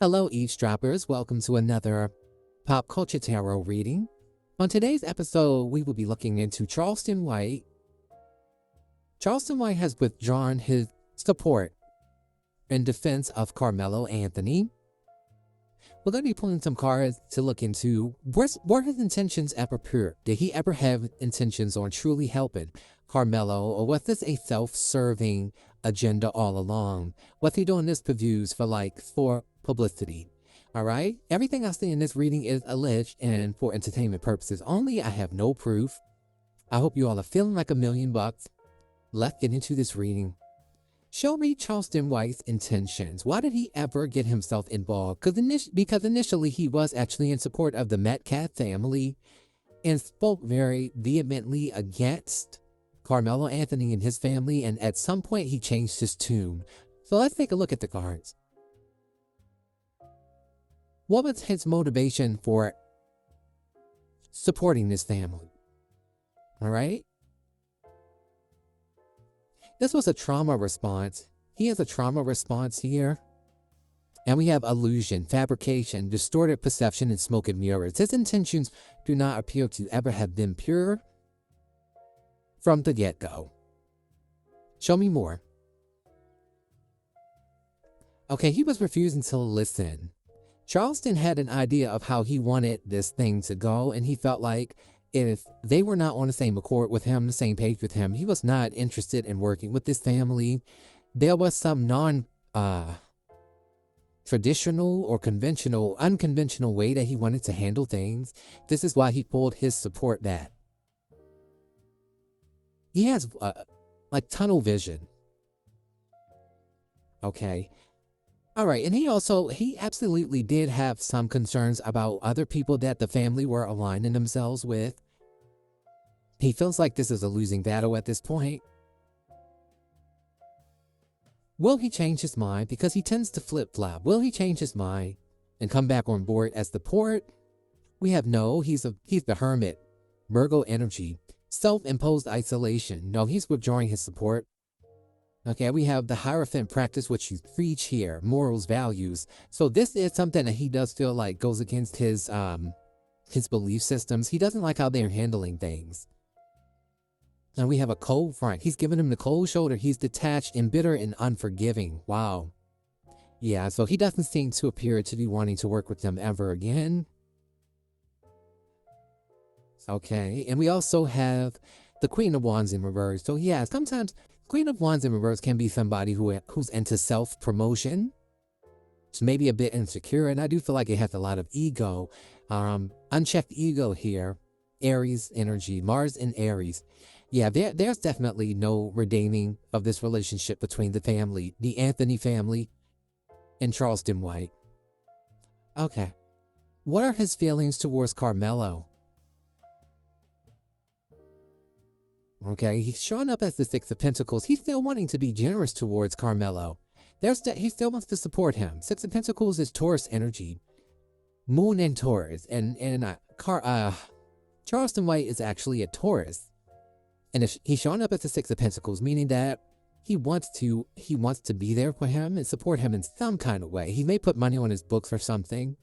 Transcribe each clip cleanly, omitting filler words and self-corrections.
Hello, eavesdroppers. Welcome to another Pop Culture Tarot reading. On today's episode, we will be looking into Charleston White. Charleston White has withdrawn his support in defense of Karmelo Anthony. We're going to be pulling some cards to look into were his intentions ever pure? Did he ever have intentions on truly helping Carmelo, or was this a self-serving agenda all along? Was he doing this for publicity? All right. Everything I see in this reading is alleged and for entertainment purposes only. I have no proof. I hope you all are feeling like $1,000,000. Let's get into this reading. Show me Charleston White's intentions. Why did he ever get himself involved? Because initially he was actually in support of the Metcalf family and spoke very vehemently against Karmelo Anthony and his family, and at some point he changed his tune. So let's take a look at the cards. What was his motivation for supporting this family? All right. This was a trauma response. He has a trauma response here. And we have illusion, fabrication, distorted perception, and smoke and mirrors. His intentions do not appear to ever have been pure from the get-go. Show me more. Okay, he was refusing to listen. Charleston had an idea of how he wanted this thing to go, and he felt like if they were not on the same accord with him, the same page with him, he was not interested in working with this family. There was some non-traditional or unconventional way that he wanted to handle things. This is why he pulled his support back. He has like tunnel vision. Okay. All right. And he absolutely did have some concerns about other people that the family were aligning themselves with. He feels like this is a losing battle at this point. Will he change his mind? Because he tends to flip-flop. Will he change his mind and come back on board as the port? We have no. He's the hermit. Virgo energy. Self-imposed isolation. No, he's withdrawing his support. Okay, we have the Hierophant practice, which you preach here. Morals, values. So this is something that he does feel like goes against his belief systems. He doesn't like how they're handling things. And we have a cold front. He's giving him the cold shoulder. He's detached, embittered, and unforgiving. Wow. Yeah, so he doesn't seem to appear to be wanting to work with them ever again. Okay, and we also have the Queen of Wands in reverse. So yeah, sometimes Queen of Wands in reverse can be somebody who's into self-promotion. It's maybe a bit insecure, and I do feel like it has a lot of ego. Unchecked ego here. Aries energy, Mars and Aries. Yeah, there's definitely no redeeming of this relationship between the family, the Anthony family, and Charleston White. Okay. What are his feelings towards Carmelo? Okay, he's showing up as the Six of Pentacles. He's still wanting to be generous towards Carmelo. He still wants to support him. Six of Pentacles is Taurus energy. Moon and Taurus. And Charleston White is actually a Taurus. And if he's showing up as the Six of Pentacles, meaning that he wants to be there for him and support him in some kind of way. He may put money on his books or something.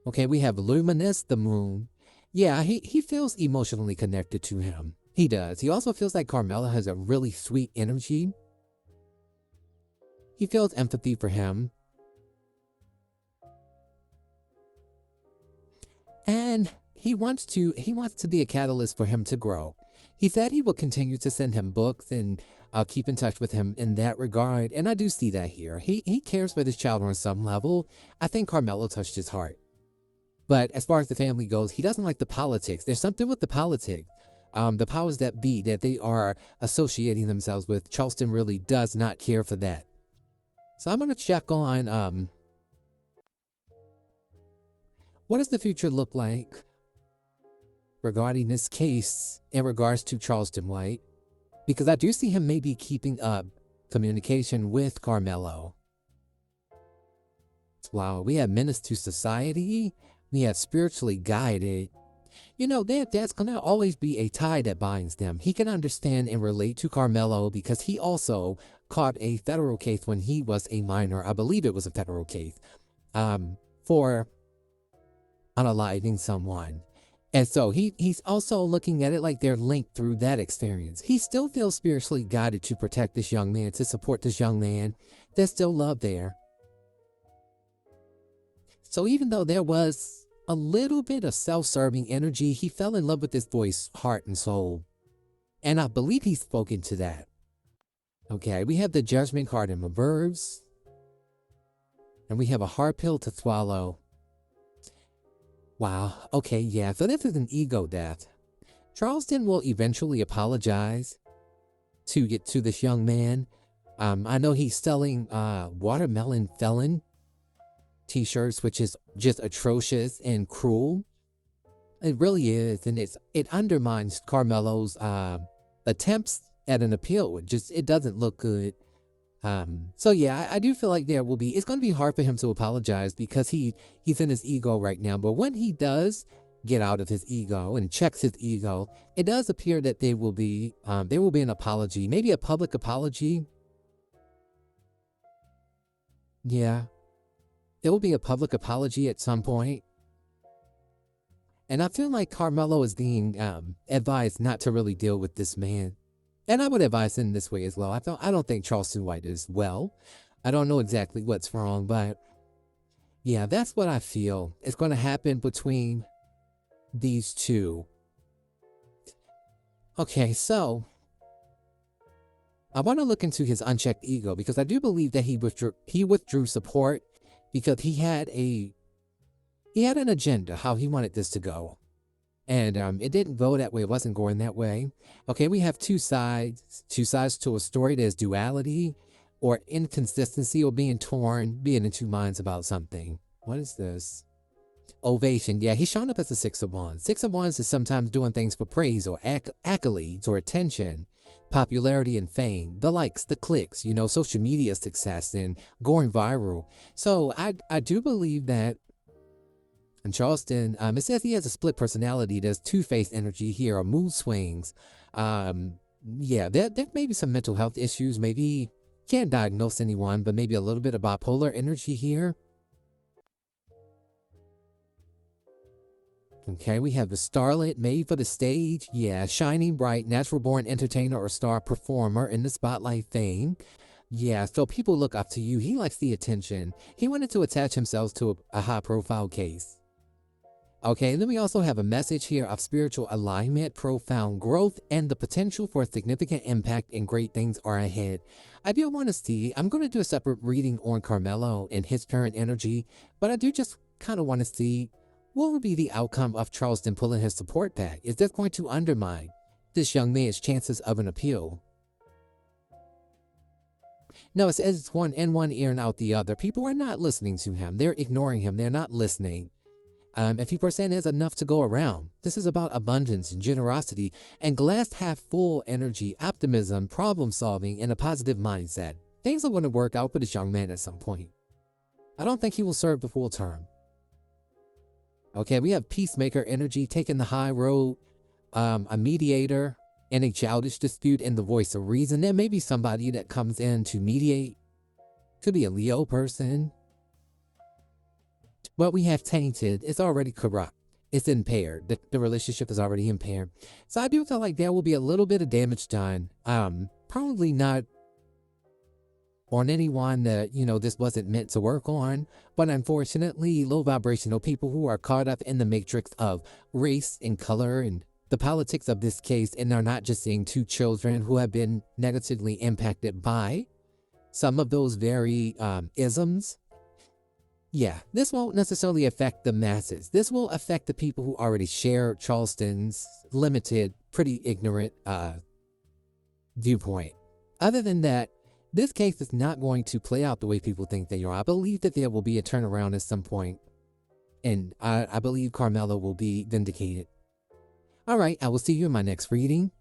Okay, we have Luminous, the moon. Yeah, he feels emotionally connected to him. He does. He also feels like Carmelo has a really sweet energy. He feels empathy for him. And he wants to be a catalyst for him to grow. He said he will continue to send him books and keep in touch with him in that regard. And I do see that here. He cares for this child on some level. I think Carmelo touched his heart. But as far as the family goes, he doesn't like the politics. There's something with the politics. The powers that be that they are associating themselves with, Charleston really does not care for that. So I'm going to check on what does the future look like regarding this case in regards to Charleston White, because I do see him maybe keeping up communication with Carmelo. Wow, we have menace to society. We have spiritually guided. You know, that's going to always be a tie that binds them. He can understand and relate to Carmelo because he also caught a federal case when he was a minor. I believe it was a federal case. for unaliving someone. And so he's also looking at it like they're linked through that experience. He still feels spiritually guided to protect this young man, to support this young man. There's still love there. So even though there was a little bit of self-serving energy, he fell in love with this boy's heart and soul. And I believe he's spoken to that. Okay, we have the Judgment card in reverse. And we have a hard pill to swallow. Wow, okay, yeah, so this is an ego death. Charleston will eventually apologize to get to this young man. I know he's selling watermelon felon t-shirts, which is just atrocious and cruel. It really is, and it undermines Carmelo's attempts at an appeal. It doesn't look good. So yeah, I do feel like it's going to be hard for him to apologize because he's in his ego right now. But when he does get out of his ego and checks his ego, it does appear that there will be an apology, maybe a public apology. Yeah, there will be a public apology at some point. And I feel like Carmelo is being advised not to really deal with this man. And I would advise him this way as well. I don't think Charleston White is well. I don't know exactly what's wrong, but yeah, that's what I feel is going to happen between these two. Okay, so I want to look into his unchecked ego because I do believe that he withdrew support because he had an agenda how he wanted this to go. And it didn't go that way. It wasn't going that way. Okay, we have two sides to a story. There's duality or inconsistency or being in two minds about something. What is this? Ovation. Yeah, he's shown up as a Six of Wands. Six of Wands is sometimes doing things for praise or accolades or attention, popularity and fame, the likes, the clicks, social media success and going viral. So I do believe that. And Charleston, it says he has a split personality. There's two-faced energy here, or mood swings. Yeah, there may be some mental health issues. Maybe can't diagnose anyone, but maybe a little bit of bipolar energy here. Okay, we have the starlet made for the stage. Yeah, shining bright, natural-born entertainer or star performer in the spotlight fame. Yeah, so people look up to you. He likes the attention. He wanted to attach himself to a high-profile case. Okay, and then we also have a message here of spiritual alignment, profound growth, and the potential for a significant impact and great things are ahead. I do want to see, I'm going to do a separate reading on Carmelo and his current energy, but I do just kind of want to see what would be the outcome of Charleston pulling his support back. Is this going to undermine this young man's chances of an appeal? No, it says it's one in one ear and out the other. People are not listening to him. They're ignoring him. They're not listening. And 50% is enough to go around. This is about abundance and generosity and glass half full energy, optimism, problem solving, and a positive mindset. Things are going to work out for this young man at some point. I don't think he will serve the full term. Okay, we have peacemaker energy taking the high road, a mediator in a childish dispute and the voice of reason. There may be somebody that comes in to mediate. Could be a Leo person. But we have tainted. It's already corrupt. It's impaired. The relationship is already impaired. So I do feel like there will be a little bit of damage done. Probably not on anyone that, this wasn't meant to work on. But unfortunately, low vibrational people who are caught up in the matrix of race and color and the politics of this case and are not just seeing two children who have been negatively impacted by some of those very isms. Yeah, this won't necessarily affect the masses. This will affect the people who already share Charleston's limited, pretty ignorant viewpoint. Other than that, this case is not going to play out the way people think they are. I believe that there will be a turnaround at some point, and I believe Carmelo will be vindicated. All right, I will see you in my next reading.